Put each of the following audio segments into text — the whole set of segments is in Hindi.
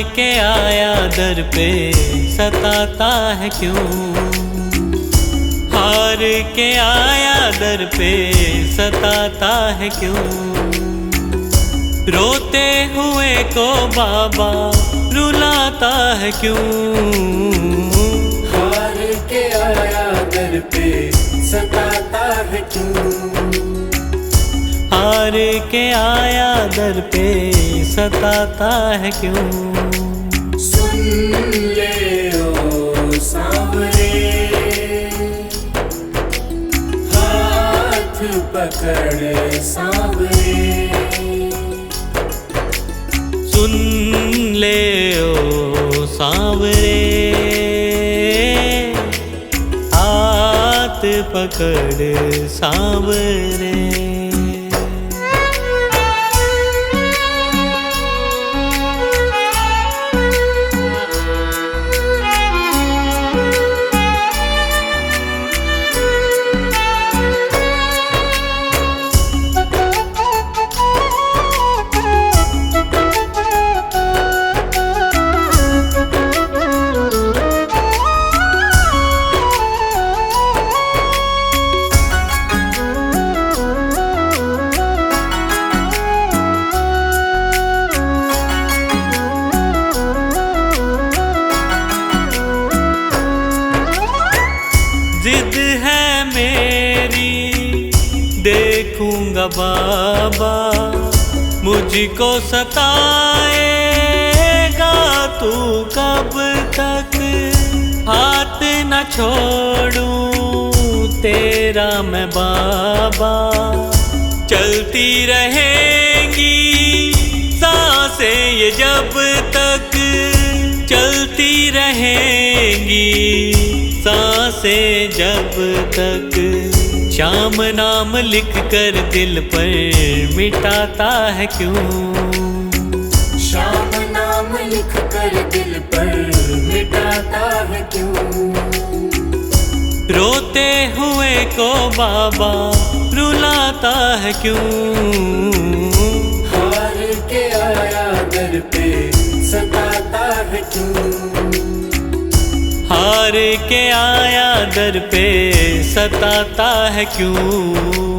के आया दर पे सताता है क्यों, हार के आया दर पे सताता है क्यों। रोते हुए को बाबा रुलाता है क्यों, हार के आया दर पे सताता है क्यों। हार के आया दर पे सताता है क्यों। सुन ले ओ सांवरे, हाथ पकड़ सांवरे। सुन ले ओ सांवरे, हाथ पकड़ सांवरे। जिद है मेरी देखूंगा बाबा, मुझको सताएगा तू कब तक। हाथ न छोड़ूं तेरा मैं बाबा, चलती रहेंगी सांसें ये जब तक, चलती रहेंगी सांसें जब तक। श्याम नाम लिख कर दिल पर मिटाता है क्यों, श्याम नाम लिख कर दिल पर मिटाता है क्यों। रोते हुए को बाबा रुलाता है क्यों, हार के आया दर पे सताता है क्यों। हार के आया दर पे सताता है क्यों।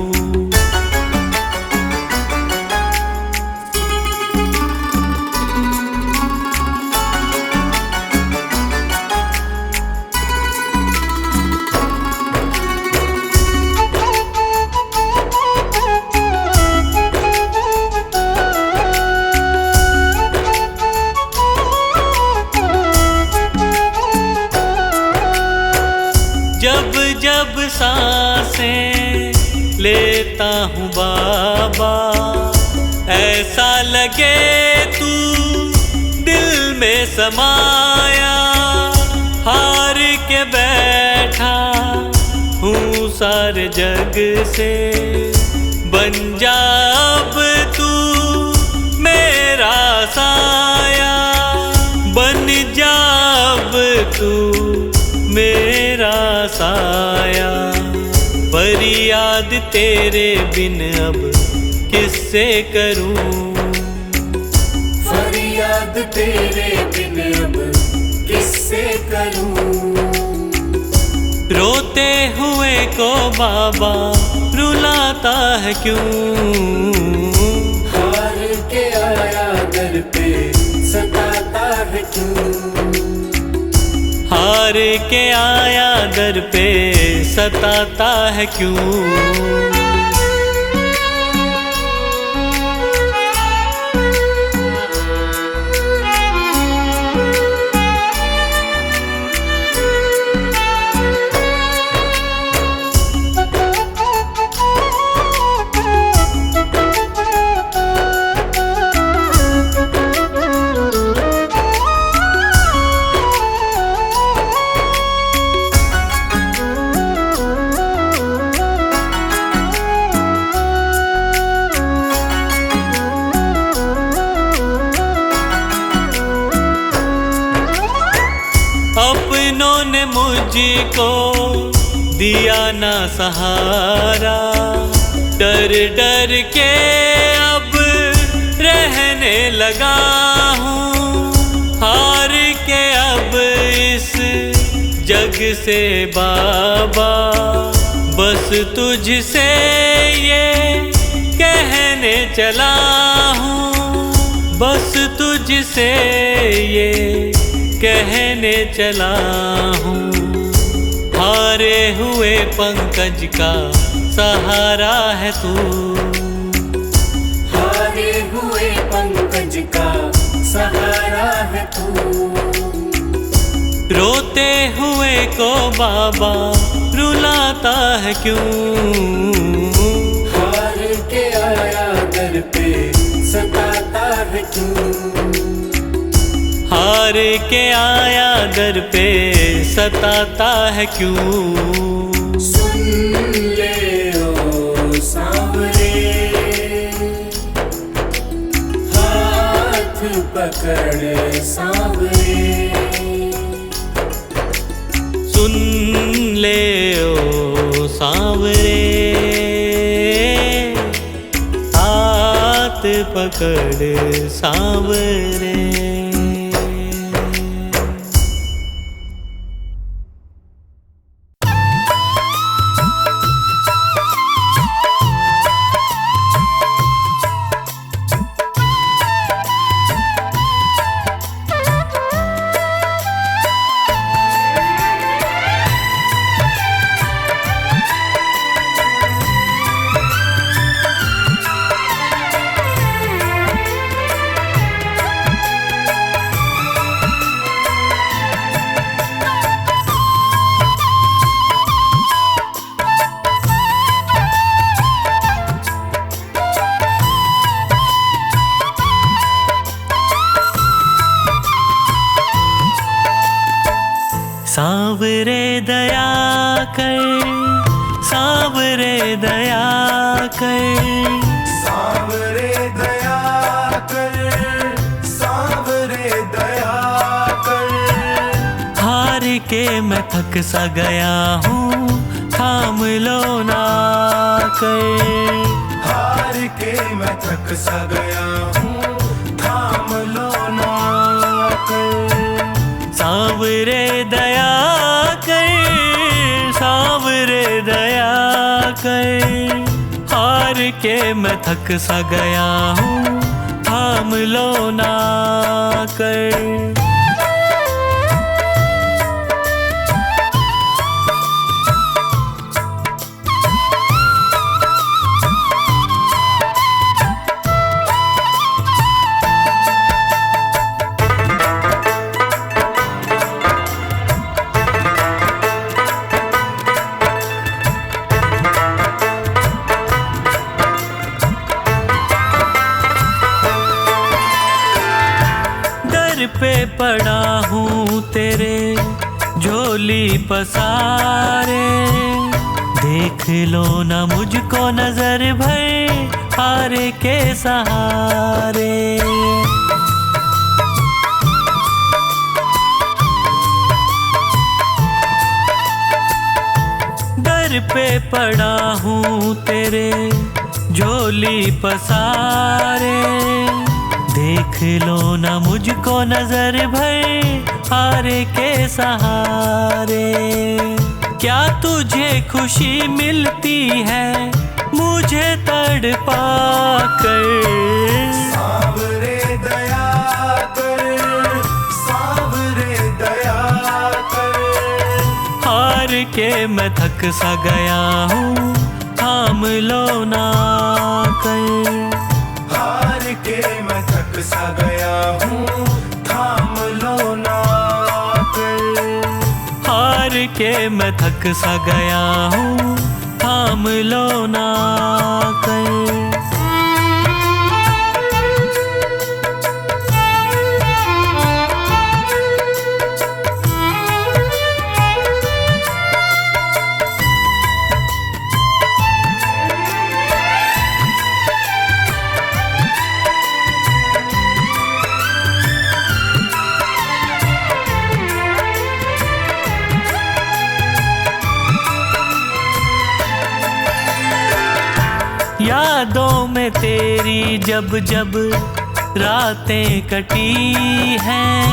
जब जब सांसें लेता हूँ बाबा, ऐसा लगे तू दिल में समाया। हार के बैठा हूँ सारे जग से, बन जा अब तू मेरा साया। बन जा अब तू मेरा साया, फरियाद तेरे बिन अब किससे करूं। फरियाद तेरे बिन अब किससे करूं। रोते हुए को बाबा रुलाता है क्यों, हार के आया दर पे सताता है क्यों। हार के आया दर पे सताता है क्यों। अपनों ने मुझको दिया ना सहारा, डर डर के अब रहने लगा हूँ। जग से बाबा बस तुझसे ये कहने चला हूँ, बस तुझसे ये कहने चला हूँ। हारे हुए पंकज का सहारा है तू, हारे हुए पंकज का सहारा है तू। रोते हुए को बाबा रुलाता है क्यों? हार के आया दर पे सताता है क्यों? हार के आया दर पे सताता है क्यों? सुन ले ओ सांवरे, हाथ पकड़ सांवरे। सुन ले ओ सांवरे, हाथ पकड़ सांवरे। सांवरे दया कर, सांवरे दया कर, सांवरे दया कर, सांवरे दया कर। हार के मैं थक सा गया हूँ, थाम लो ना कर। हार के मैं थक सा गया हूँ, थाम लो ना कर। सांवरे दया कर, सांवरे दया कर। हार के मैं थक सा गया हूँ, थाम लो ना कर। पे पड़ा हूँ तेरे झोली पसारे, देख लो ना मुझको नजर भर हारे के सहारे। दर पे पड़ा हूँ तेरे झोली पसारे, देख लो ना मुझको नजर भर हारे के सहारे। क्या तुझे खुशी मिलती है मुझे तड़पा कर? सांवरे दया कर, सांवरे दया कर। हार के मैं थक सा गया हूँ, थाम लो ना कर। हार के मैं थक सा गया हूँ, थाम लो ना कर। हार के मैं थक सा गया हूँ, थाम लो ना कर। यादों में तेरी जब जब रातें कटी हैं,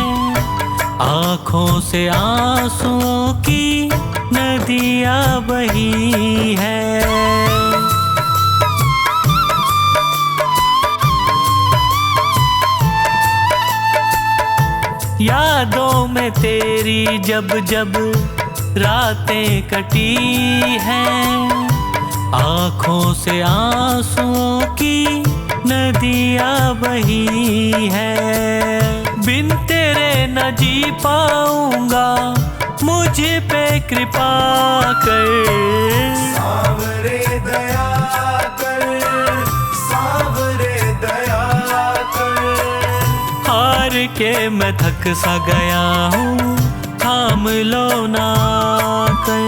आँखों से आंसुओं की नदियाँ बही है। यादों में तेरी जब जब रातें कटी हैं, आँखों से आंसुओं की नदियाँ बही हैं। बिन तेरे न जी पाऊंगा, मुझ पे कृपा कर। सांवरे दया कर, सांवरे दया कर। हार के मैं थक सा गया हूँ, थाम लो ना कर।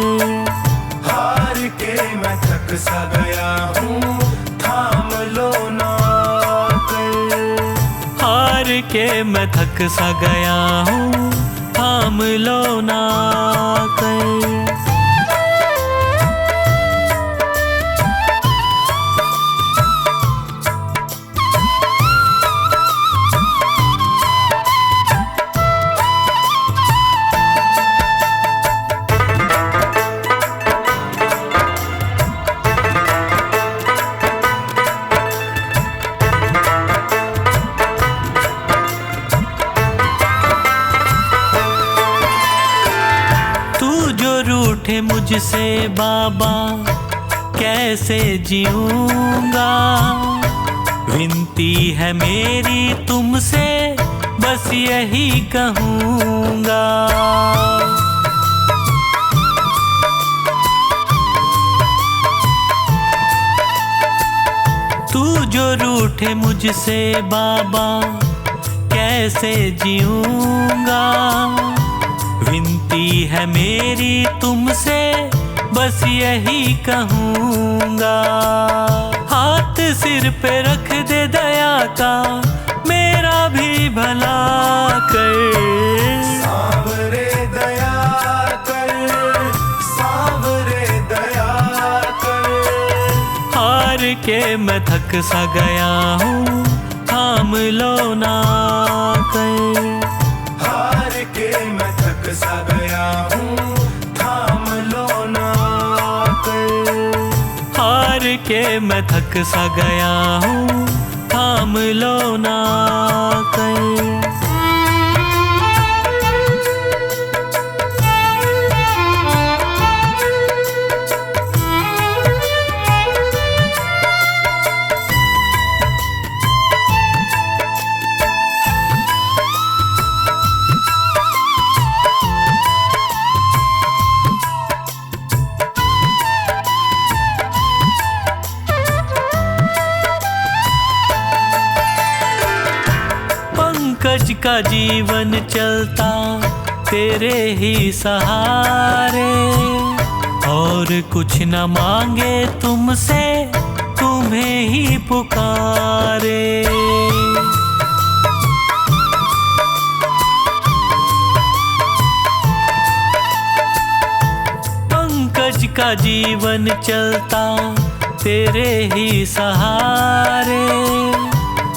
हार के मैं थक सा गया हूँ, थाम लो ना कर। हार के मैं थक सा गया हूँ, थाम लो ना कर। रूठे मुझसे बाबा कैसे जीऊंगा, विनती है मेरी तुमसे बस यही कहूँगा। तू जो रूठे मुझसे बाबा कैसे जीऊंगा, विनती है मेरी तुमसे बस यही कहूँगा। हाथ सिर पे रख दे दया का, मेरा भी भला कर। सांवरे दया कर, सांवरे दया कर। हार के मैं थक सा गया हूँ, थाम लो ना कर। हार के मैं थक सा गया हूँ, थाम लो ना कर। हार के मैं थक सा गया हूँ, थाम लो ना कर। पंकज का जीवन चलता तेरे ही सहारे, और कुछ न मांगे तुमसे, तुम्हें ही पुकारे। पंकज का जीवन चलता तेरे ही सहारे,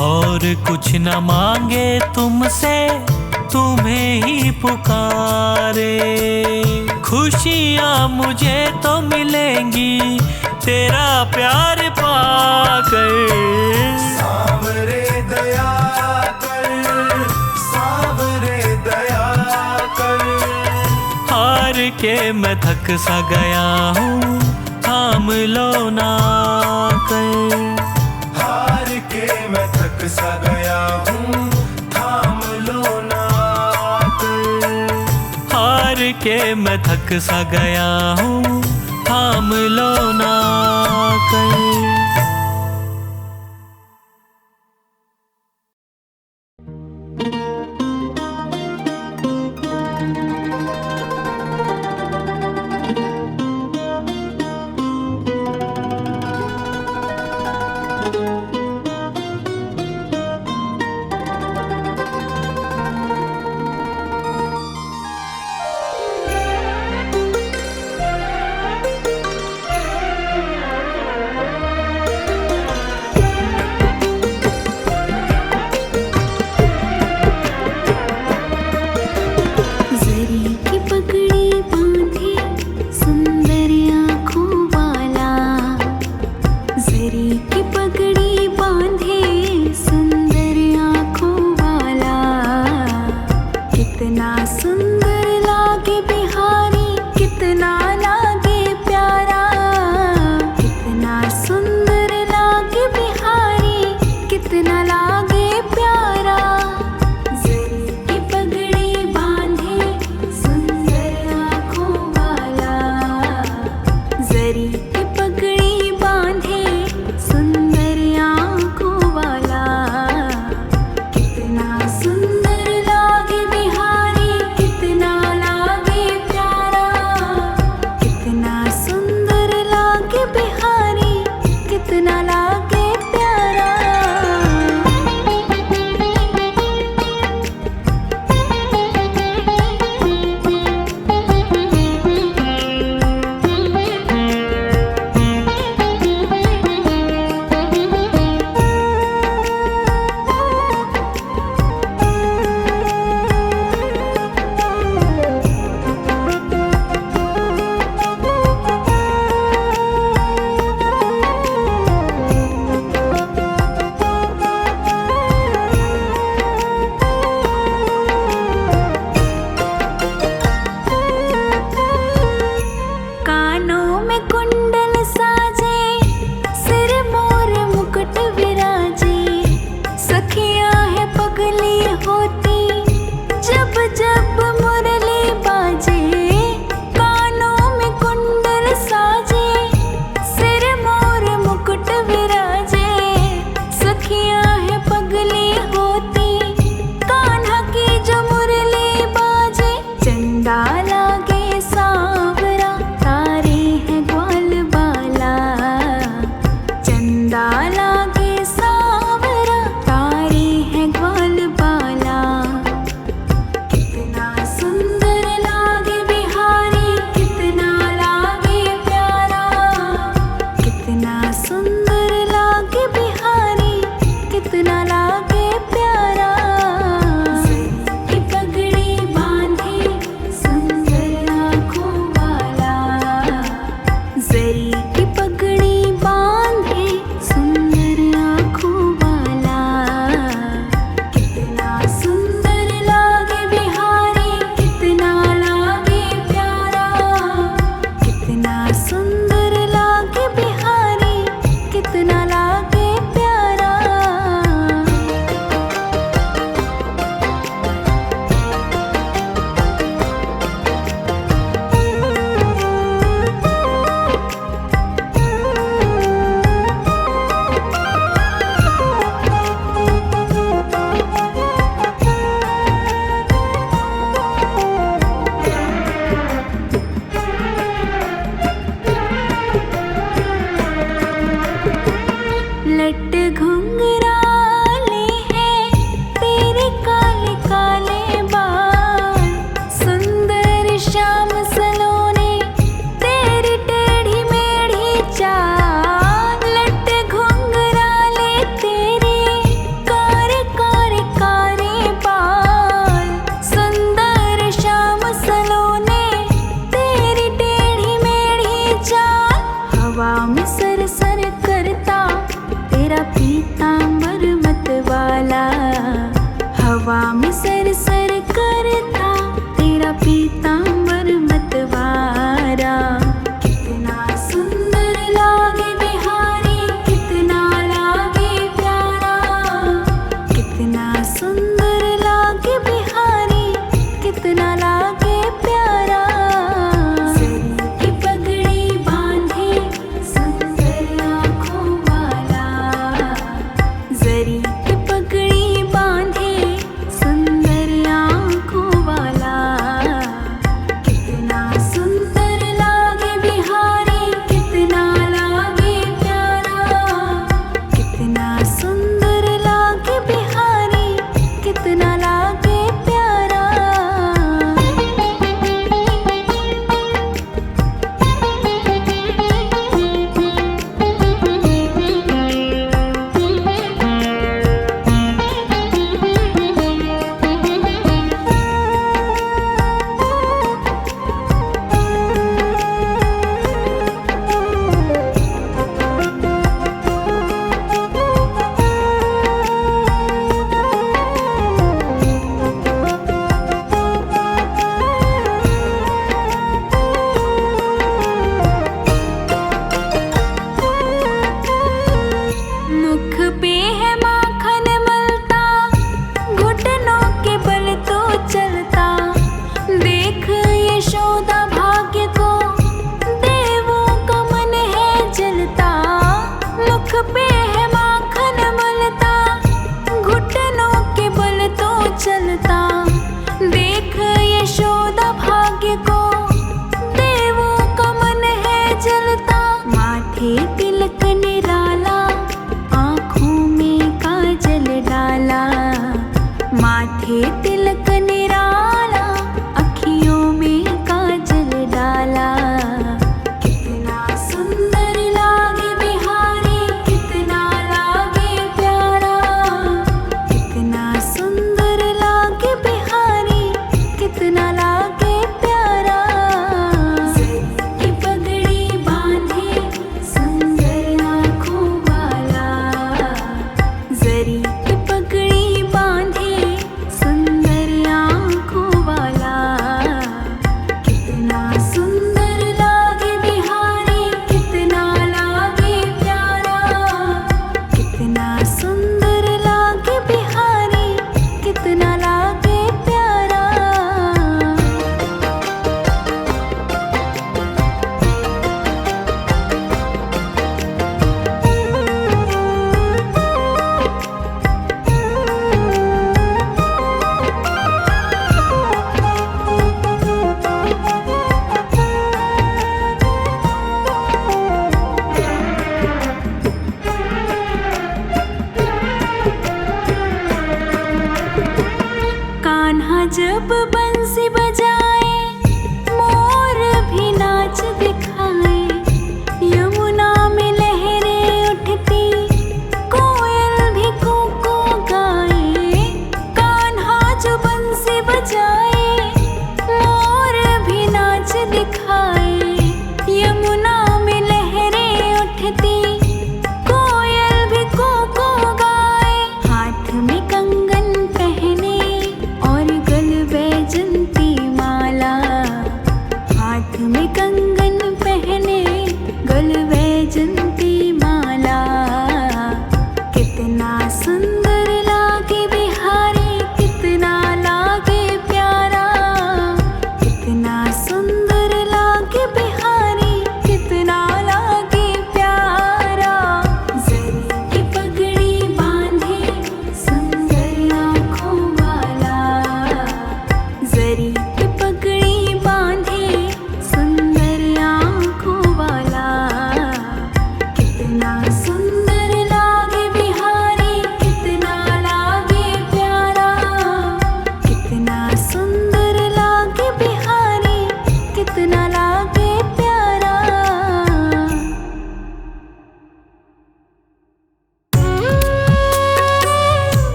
और कुछ न मांगे तुमसे, तुम्हें ही पुकारे। खुशियाँ मुझे तो मिलेंगी तेरा प्यार पाकर। सांवरे दया कर, सांवरे दया कर। हार के मैं थक सा गया हूँ, थाम लो ना कर। हार के मैं थक सा गया हूँ, थाम लो ना कर। हार के मैं थक सा गया हूँ, थाम लो ना कर।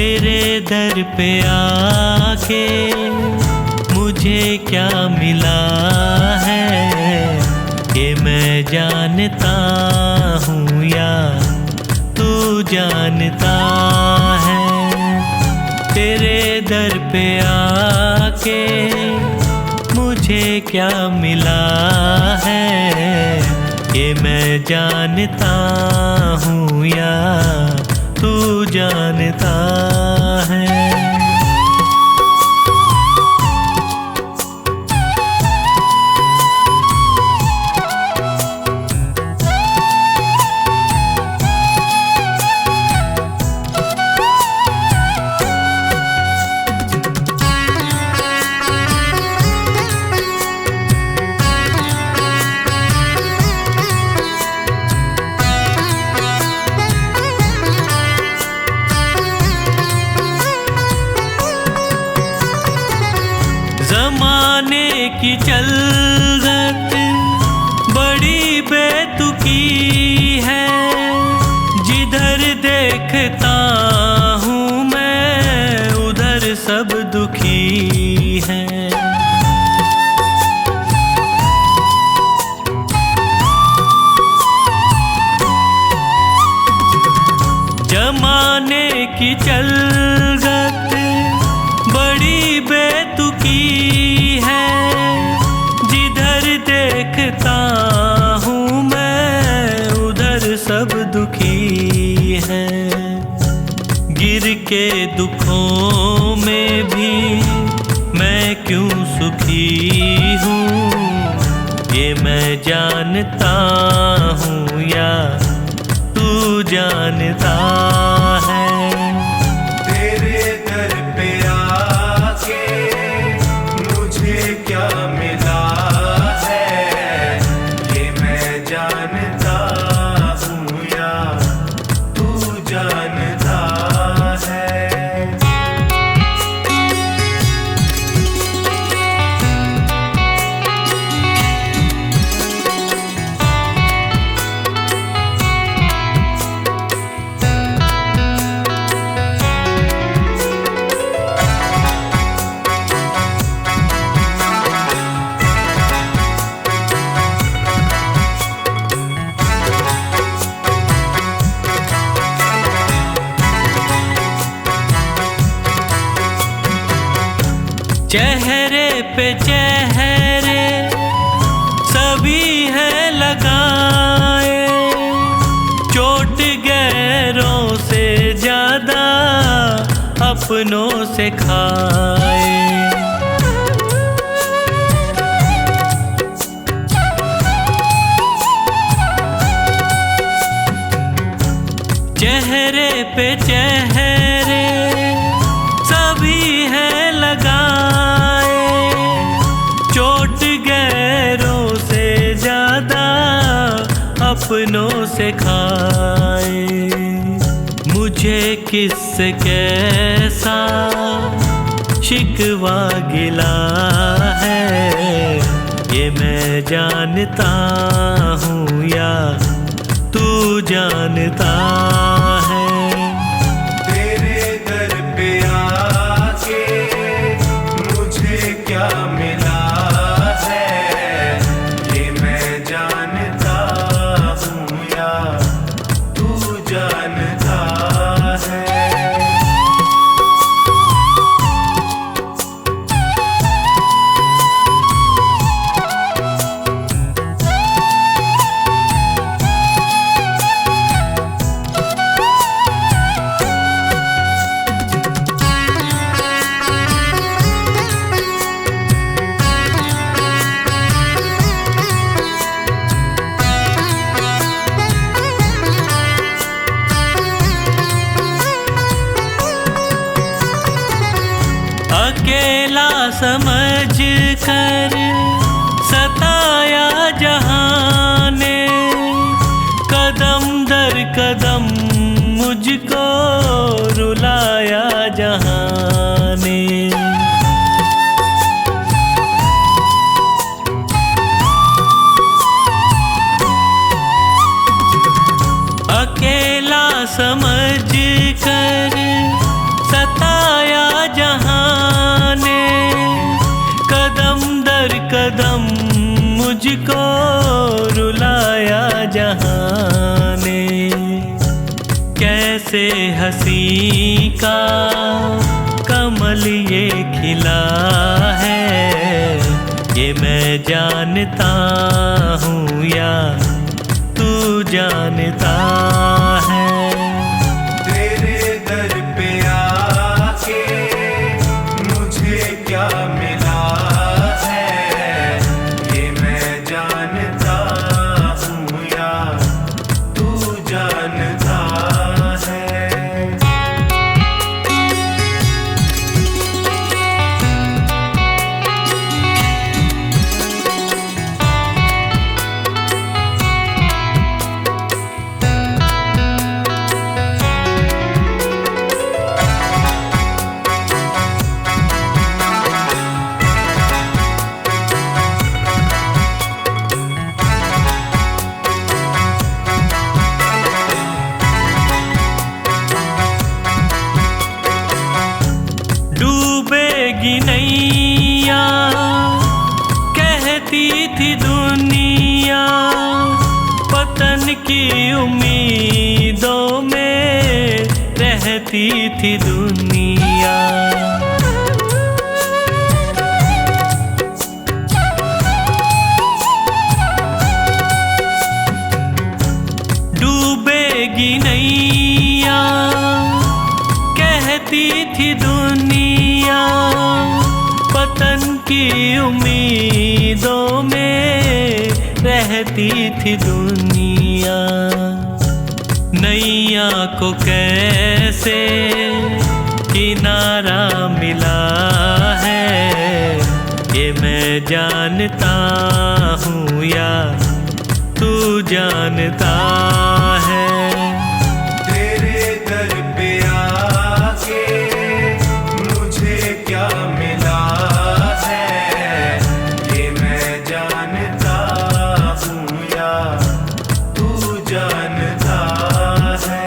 तेरे दर पे आके मुझे क्या मिला है, ये मैं जानता हूँ या तू जानता है। तेरे दर पे आके मुझे क्या मिला है, ये मैं जानता हूँ या तू जानता है। ज़माने की चलत बड़ी बेतुकी है, जिधर देखता हूँ मैं उधर सब दुखी है। ज़माने की चलत बड़ी बेतुकी है, जिधर देखता हूँ मैं उधर सब दुखी है। गिर के दुखों में भी मैं क्यों सुखी हूँ, ये मैं जानता हूँ या तू जानता है। तेरे दर पे आके मुझे क्या मिला है, ये मैं जानता हूँ या तू जानता है। चेहरे पे चेहरे सभी है लगाए, चोट गैरों से ज्यादा अपनों से खाए। चेहरे पे चेहरे सभी है लगाए, चोट गैरों से ज्यादा अपनों से खाए। मुझे किससे कैसा शिकवा गिला है, ये मैं जानता हूँ या तू जानता है। तेरे दर पे आके मुझे क्या मिला है, ये मैं जानता हूँ या तू जानता है। अकेला समझ कर सताया जहाँ ने, कदम दर कदम मुझको रुलाया जहाँ ने। अकेला समझ कर मुझको रुलाया जहां ने। कैसे हंसी का कमल ये खिला है, ये मैं जानता हूँ या तू जानता है। तेरे दर पे आके मुझे क्या मिला है, ये मैं जानता हूँ या तू जानता है। डूबेगी नैया कहती थी दुनिया, पतन की उम्मीदों में रहती थी दुनिया। डूबेगी नैया कहती थी दुनिया, पतन की उम्मीदों में रहती थी दुनिया। नैया को कैसे किनारा मिला है, ये मैं जानता हूँ या तू जानता है। तेरे दर पे आके मुझे क्या मिला है, ये मैं जानता हूँ या तू जानता है।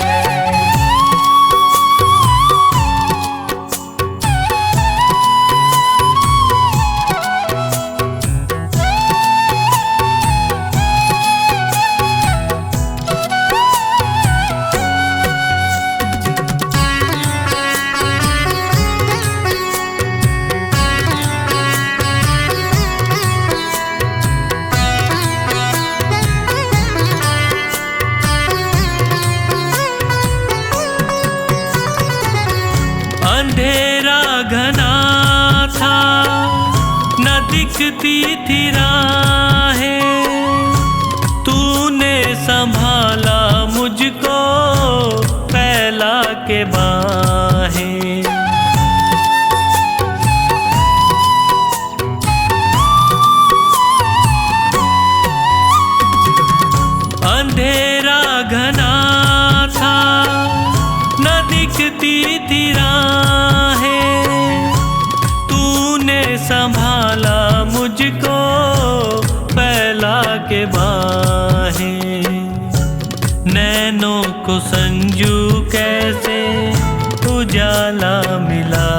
अंधेरा घना था न दिखती थी राहें, तूने संभाला मुझको फैला के बाहें। अंधेरा घना था न दिखती थी राहें, तूने संभाला मुझको फैला के बाहें। नैनों को संजू कैसे उजाला मिला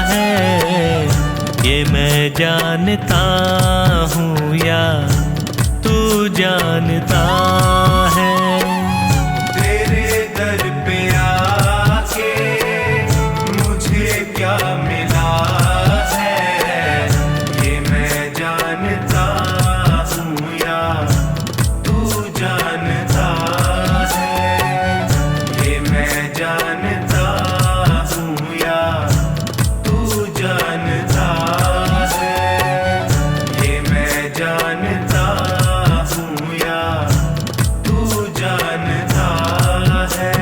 है, ये मैं जानता हूँ या तू जानता है। तेरे दर पे आके मुझे क्या मिला है, ये मैं जानता हूँ या तू जानता है। ये मैं जानता हूँ या तू जानता है, ये मैं जानता हूँ या तू जानता है।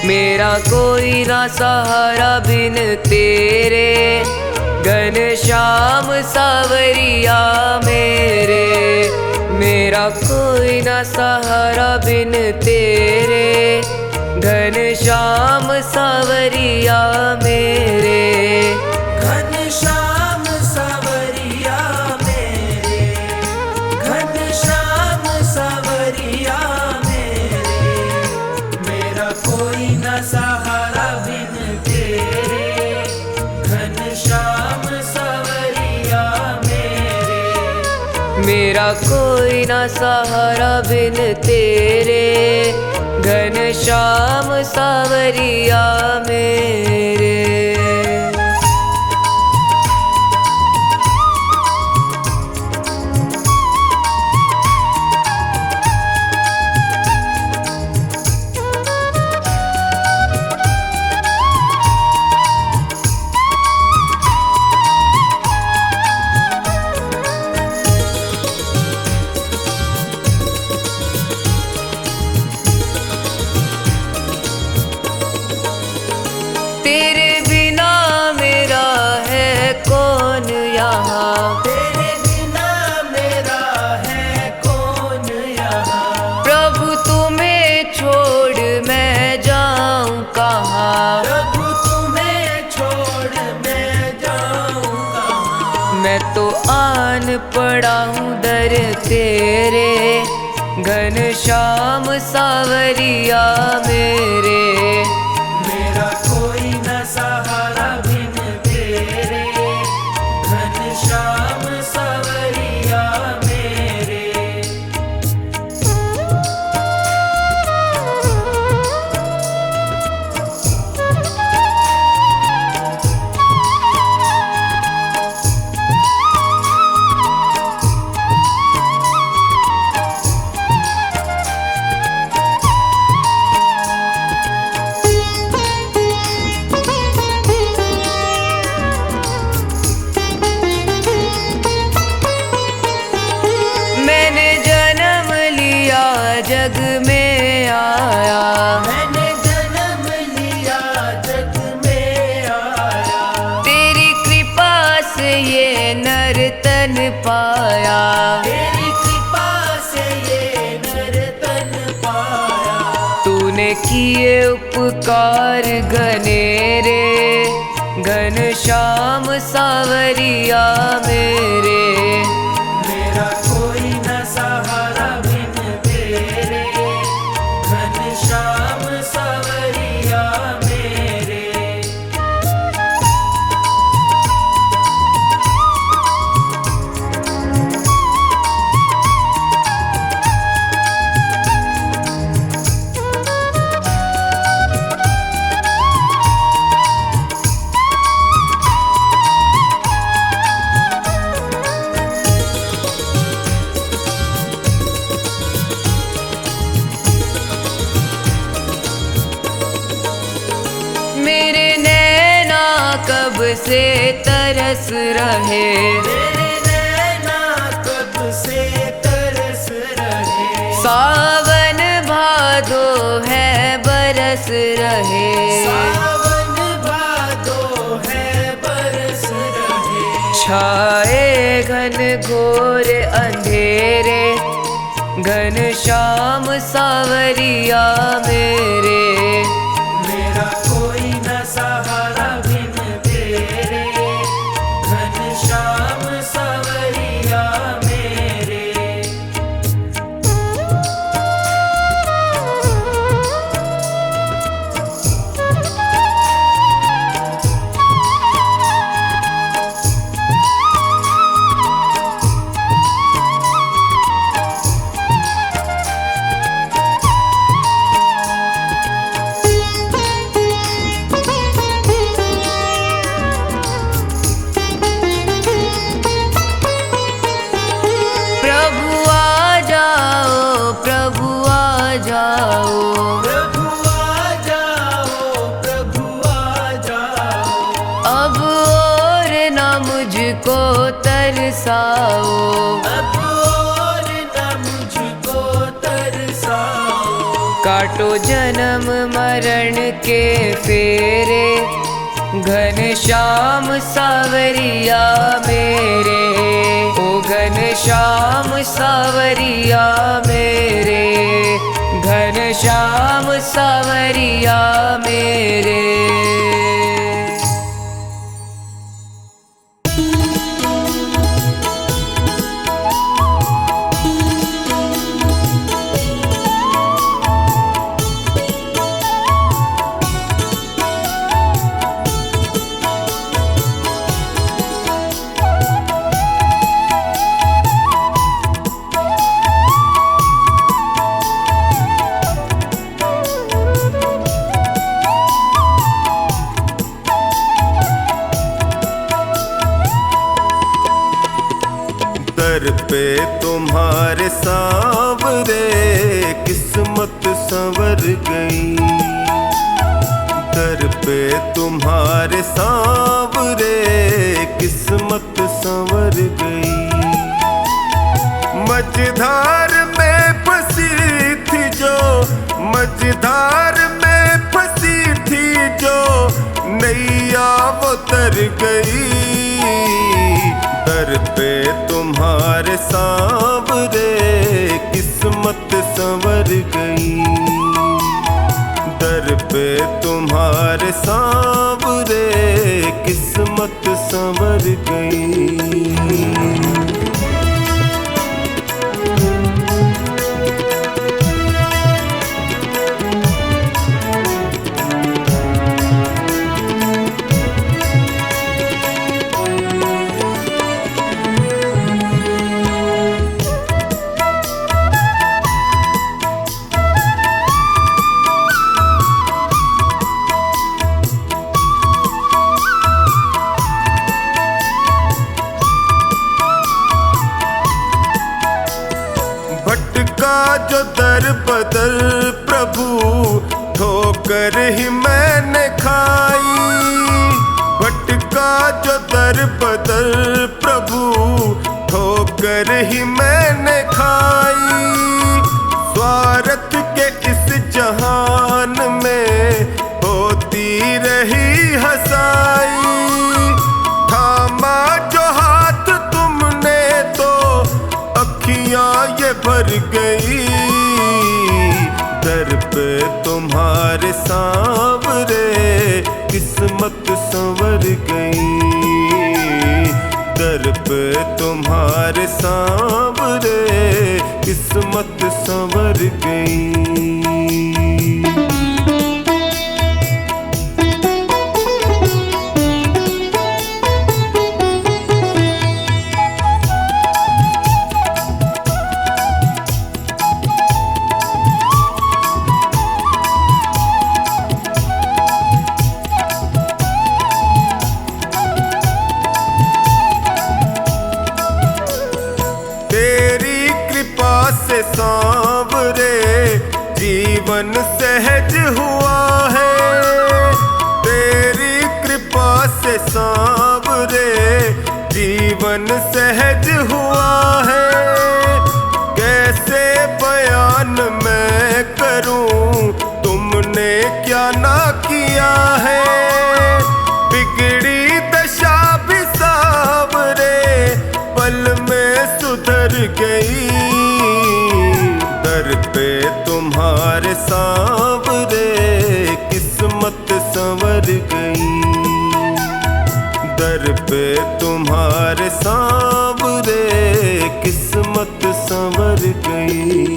मेरा कोई ना सहारा बिन तेरे, घनश्याम सावरिया मेरे। मेरा कोई ना सहारा बिन तेरे, घन श्याम सावरिया मेरे, घन श्याम सावरिया मेरे, घन श्याम सावरिया मेरे, मेरा कोई न सहारा बिन तेरे, घन श्याम सावरिया मेरे, मेरा कोई ना सहारा बिन तेरे, घन श्याम सावरिया मेरे। तेरे बिना मेरा है कौन यहाँ, तेरे बिना मेरा है कौन यहाँ, प्रभु तुम्हें छोड़ मैं जाऊँ कहाँ, प्रभु तुम्हें छोड़ मैं जाऊँ कहाँ, मैं तो आन पड़ा हूँ दर तेरे, घन श्याम सावरिया मेरे, मेरा कोई न सहारा बिन तेरे, घन श्याम सावरिया मेरे। मैंने जन्म लिया जग में आया, मैंने जन्म लिया जग में आया, तेरी कृपा से ये नर तन पाया, तेरी कृपा से ये नर तन पाया, तूने किए उपकार घनेरे, घन श्याम सावरिया मेरे, मेरा कोई न सहारा बिन तेरे, घन श्याम सावरिया मेरे। मेरे नैना कब से तरस रहे, तेरे नैना कब से तरस रहे, सावन भादो है बरस रहे, सावन भादो है बरस रहे, छाए घन घोर अंधेरे, घन श्याम सावरिया मेरे, मेरा कोई न सहारा बिन तेरे, घन श्याम सावरिया मेरे। तरसाओ, अब और न मुझको तरसाओ। काटो जन्म मरण के फेरे, घन श्याम सावरिया मेरे, ओ घन श्याम सावरिया मेरे, घन श्याम सावरिया दर पे तुम्हारे सांवरे किस्मत संवर गई, दर पे तुम्हारे सांवरे किस्मत संवर गई। मझधार में फंसी थी जो, मझधार में फंसी थी जो नैया वो तर गई, दर पे तुम्हारे सांवरे किस्मत संवर गई, दर पे तुम्हारे सांवरे किस्मत संवर गई। भटका जो दर बदर प्रभु ठोकर ही मैंने खाई, भटका जो दर बदर प्रभु ठोकर ही मैंने खाई। स्वार्थ के इस जहान में होती रही हंसाई, थामा जो हाथ तुमने तो अखियां ये भर गई, दर पे तुम्हारे सांवरे किस्मत संवर गई, दर पे तुम्हारे सांवरे किस्मत संवर गई। से सांवरे जीवन सहज हुआ है, तेरी कृपा से सांवरे जीवन सहज हुआ है। कैसे बयान मैं करूं तुमने क्या ना किया है, बिगड़ी दशा भी सांवरे पल में सुधर गई, दर पे तुम्हारे सांवरे किस्मत संवर गई, दर पे तुम्हारे सांवरे किस्मत संवर गई।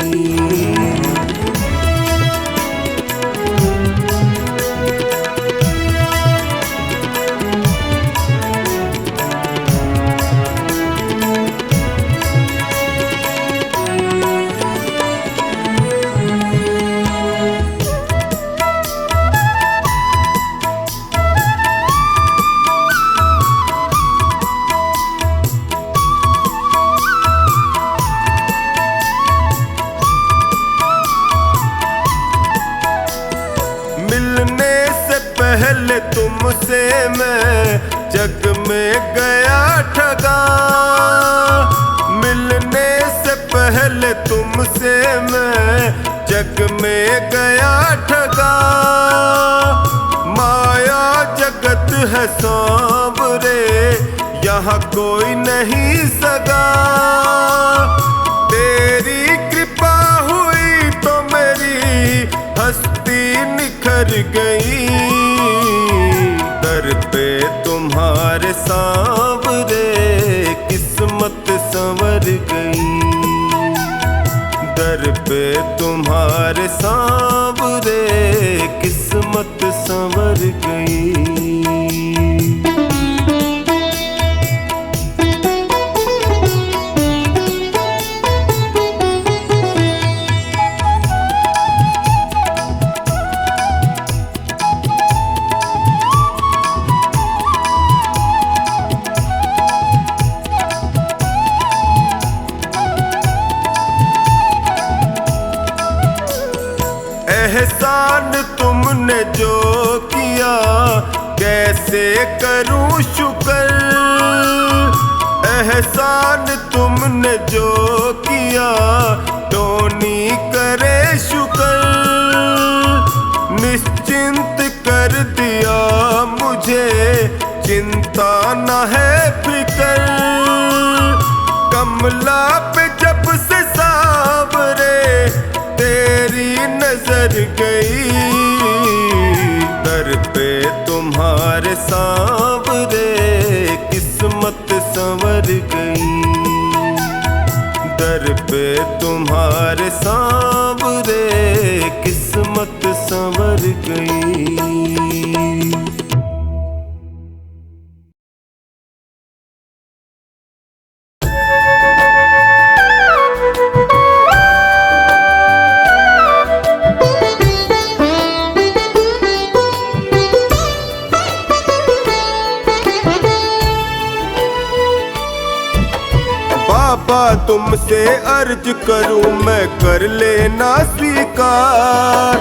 मिलने से पहले तुमसे मैं जग में गया ठगा, मिलने से पहले तुमसे मैं जग में गया ठगा। माया जगत है सांवरे यहाँ कोई नहीं सगा, तेरी कृपा हुई तो मेरी हस्ती निखर गई, दर पे तुम्हारे सांवरे किस्मत संवर गई, दर पे तुम्हारे सांवरे किस्मत संवर गई। एहसान तुमने जो किया कैसे करूं शुक्र। एहसान तुमने जो किया टोनी करे शुक्र। निश्चिंत कर दिया मुझे चिंता न है फिकर। कमला पे जब से सावरे तेरी नजर गई। दर पे तुम्हारे सावरे किस्मत संवर गई। दर पे तुम्हारे सावरे किस्मत संवर गई। बाबा तुमसे अर्ज करूं मैं कर लेना स्वीकार।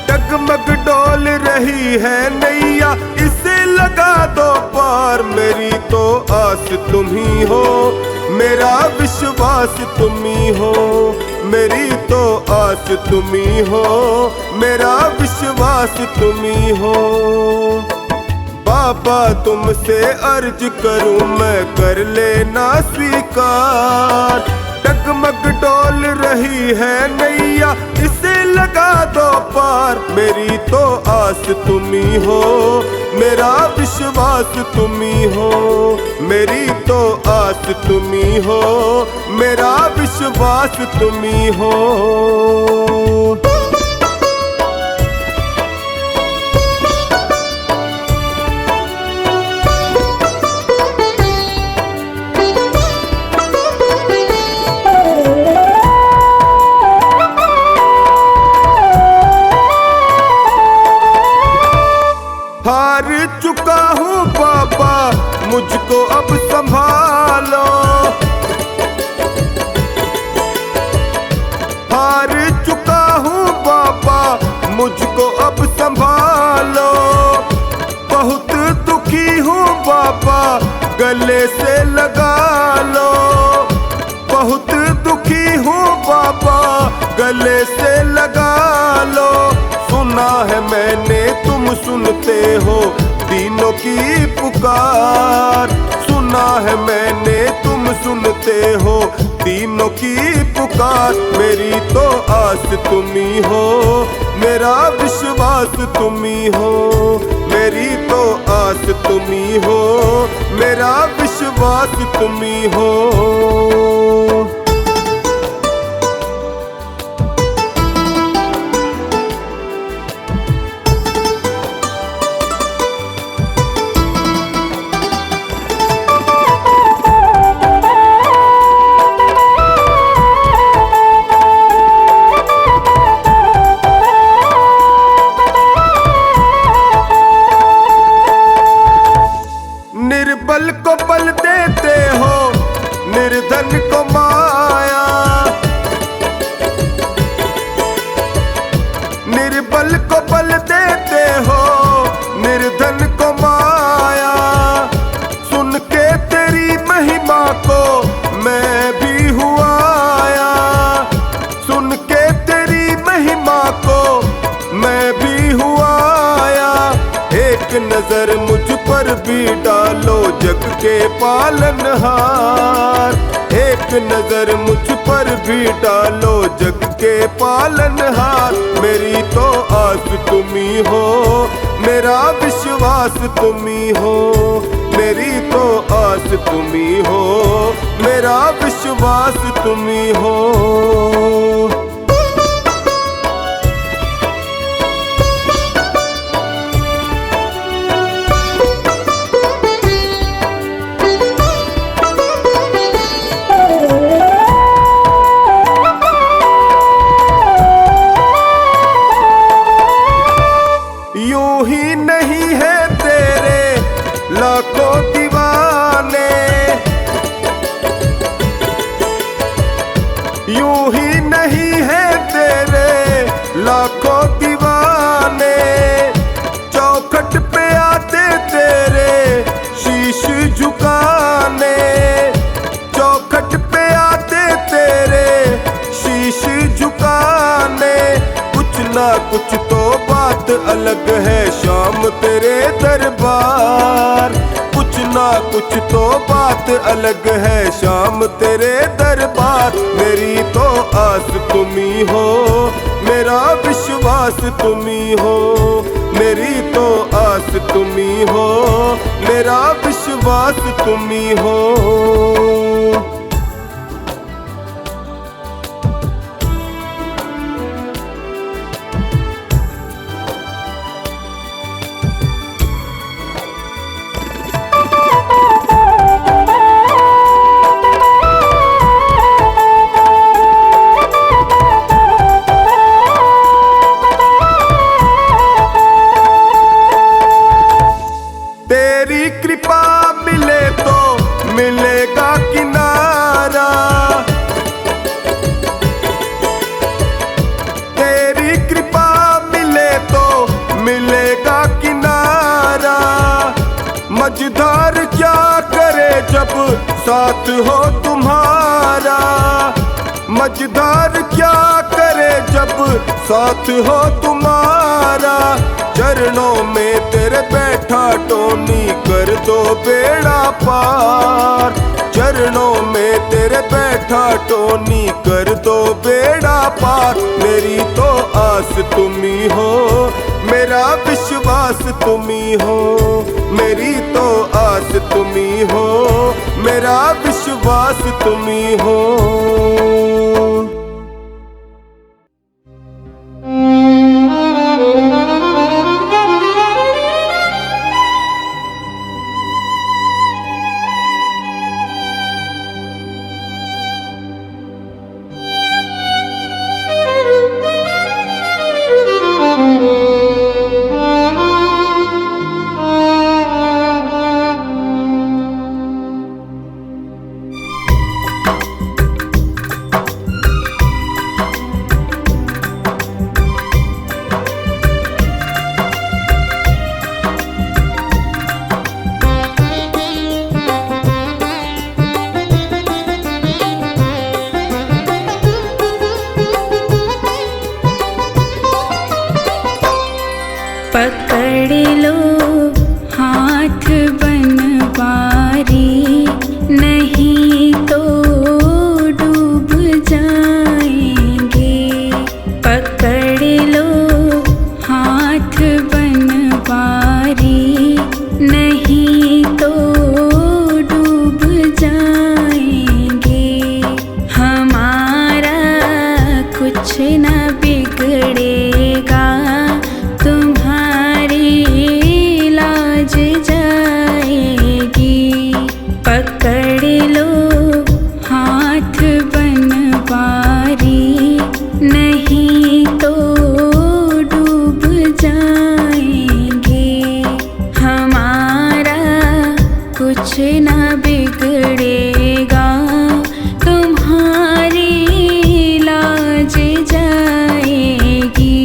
डगमग डोल रही है नैया इसे लगा दो पार। मेरी तो आस तुम ही हो मेरा विश्वास तुम ही हो। मेरी तो आस तुम ही हो मेरा विश्वास तुम ही हो। बाबा तुमसे अर्ज करूं मैं कर लेना स्वीकार। डगमग डोल रही है नैया इसे लगा दो पार। मेरी तो आस तुम ही हो मेरा विश्वास तुम ही हो। मेरी तो आस तुम ही हो मेरा विश्वास तुम ही हो। हार चुका हूँ बाबा मुझको अब संभालो। हार चुका हूँ बाबा मुझको अब संभालो। बहुत दुखी हूँ बाबा गले से लगा लो। बहुत दुखी हूँ बाबा गले से लगा लो। सुना है मैंने तुम सुनते हो दीनों की पुकार। सुना है मैंने तुम सुनते हो दीनों की पुकार। मेरी तो आस तुम ही हो मेरा विश्वास तुम ही हो। मेरी तो आस तुम ही हो मेरा विश्वास तुम ही हो। निर्बल को बल देते हो निर्धन को माया। निर्बल को बल देते हो निर्धन को माया। सुन के तेरी महिमा को मैं भी हुआ आया। सुन के तेरी महिमा को मैं भी हुआ आया। एक नजर मुझ पर भी डालो जग के पालनहार। एक नजर मुझ पर भी डालो जग के पालनहार। मेरी तो आस तुम ही हो मेरा विश्वास तुम ही हो। मेरी तो आस तुम ही हो मेरा विश्वास तुम ही हो। यूं ही नहीं है तेरे लाखों दीवाने। यूं ही नहीं कुछ तो बात अलग है शाम तेरे दरबार। कुछ ना कुछ तो बात अलग है शाम तेरे दरबार। मेरी तो आस तुम्ही हो, मेरा विश्वास तुम्ही हो। मेरी तो आस तुम्ही हो, मेरा विश्वास तुम्ही हो। तेरी कृपा मिले तो मिलेगा किनारा। तेरी कृपा मिले तो मिलेगा किनारा। मझधार क्या करे जब साथ हो तुम्हारा। मझधार क्या करे जब साथ हो तुम्हारा। चरणों में तेरे बैठा टोनी कर दो बेड़ा पार। चरणों में तेरे बैठा टोनी कर दो बेड़ा पार। मेरी तो आस तुम्ही हो, मेरा विश्वास तुम्ही हो। मेरी तो आस तुम्ही हो, मेरा विश्वास तुम्ही हो। पकड़ लो हाथ बनवारी, नहीं तो डूब जाएंगे। पकड़ लो हाथ बनवारी, नहीं तो डूब जाएंगे। हमारा कुछ न बिगड़ेगा, तुम्हारी लाज जाएगी। पकड़ लो हाथ बनवारी, नहीं तो डूब जाएंगे। हमारा कुछ न बिगड़ेगा, तुम्हारी लाज जाएगी।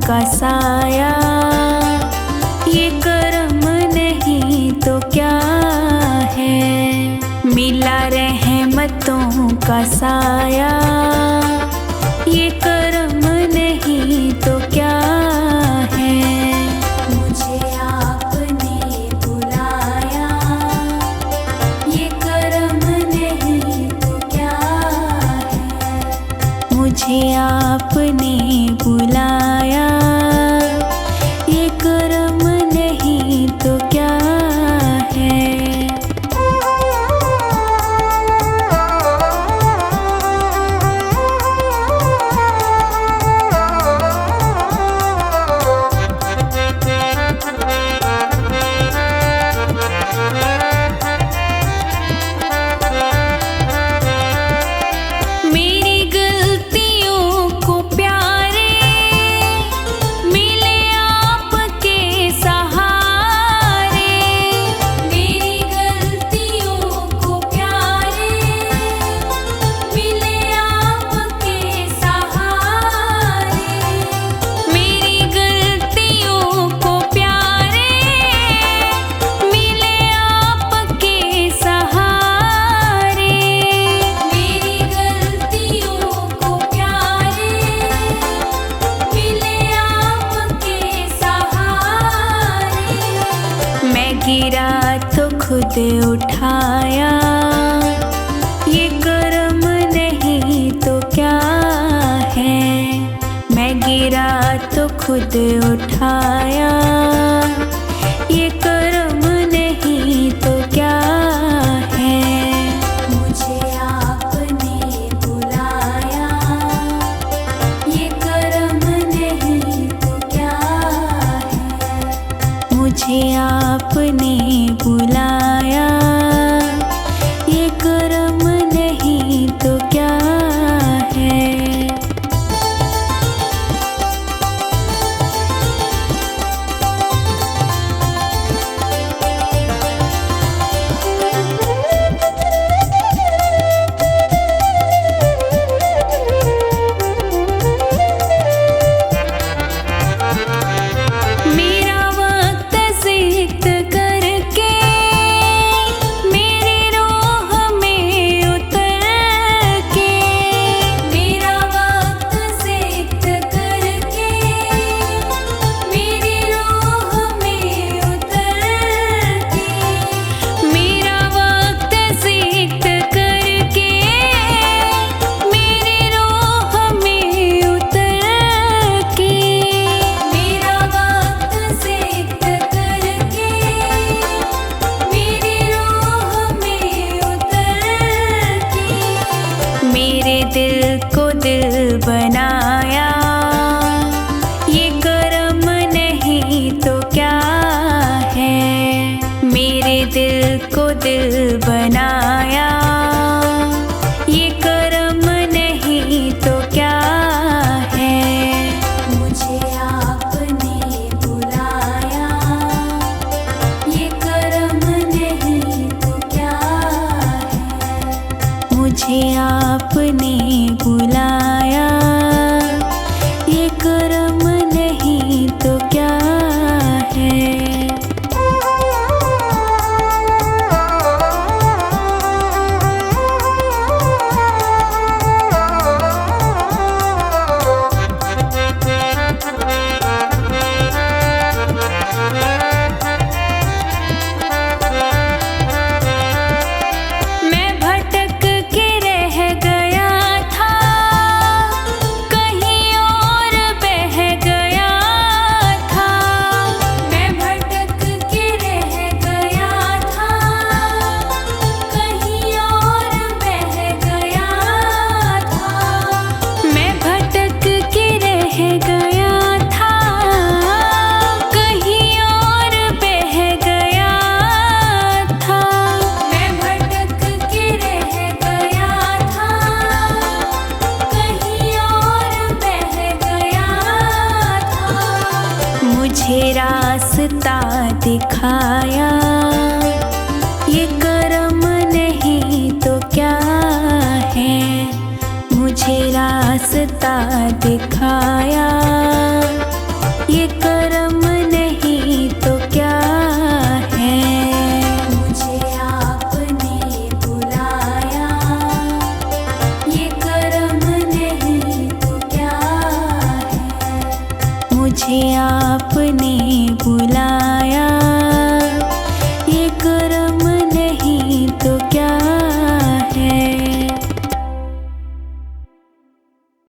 का साया, ये कर्म नहीं तो क्या है। मिला रहमतों का साया, ये कर्म नहीं तो क्या है। मुझे आपने बुलाया, ये कर्म नहीं तो क्या है। मुझे आपने बुलाया, ये कर्म नहीं तो क्या है। मेरी गलतियों को प्यारे मिले आपके सहारे। मेरी गलतियों को प्यारे मिले आपके सहारे। मेरी गलतियों को प्यारे मिले आपके सहारे। मेरी गलतियों को प्यारे मिले आपके सहारे। मैं गिरा तो खुद उठाया, ये कर्म नहीं तो क्या है। मैं गिरा तो खुद उठाया, ये कर्म नहीं तो क्या है। मुझे आपने बुलाया, ये कर्म नहीं तो क्या है। मुझे आपने बुलाया, ये कर्म नहीं तो क्या है। मेरा वक्त सिक्त करके मेरी रोह में उतर के। मेरा वक्त सिक्त करके मेरी रोह में उतर के। मेरा वक्त सिक्त करके मेरी रोह में उतर के। मेरा वक्त सिक्त करके मेरी रोह में उतर के। मेरे दिल को दिल बनाया, ये कर्म नहीं तो क्या है। मेरे दिल को दिल बनाया, ये कर्म नहीं तो क्या है। मुझे आपने बुलाया, ये कर्म नहीं तो क्या है। मुझे आपने बुलाया, ये कर्म नहीं तो क्या है। मैं भटक के रह गया था, कहीं और बह गया था। मैं भटक के रह गया था, कहीं और बह गया था। मैं भटक के रह गया था, कहीं और बह गया था। मैं भटक के रह गया था, कहीं और बह गया था। मुझे रास्ता दिखाया, ये कर्म नहीं तो क्या है। मुझे रास्ता दिखाया, मुझे आपने बुलाया।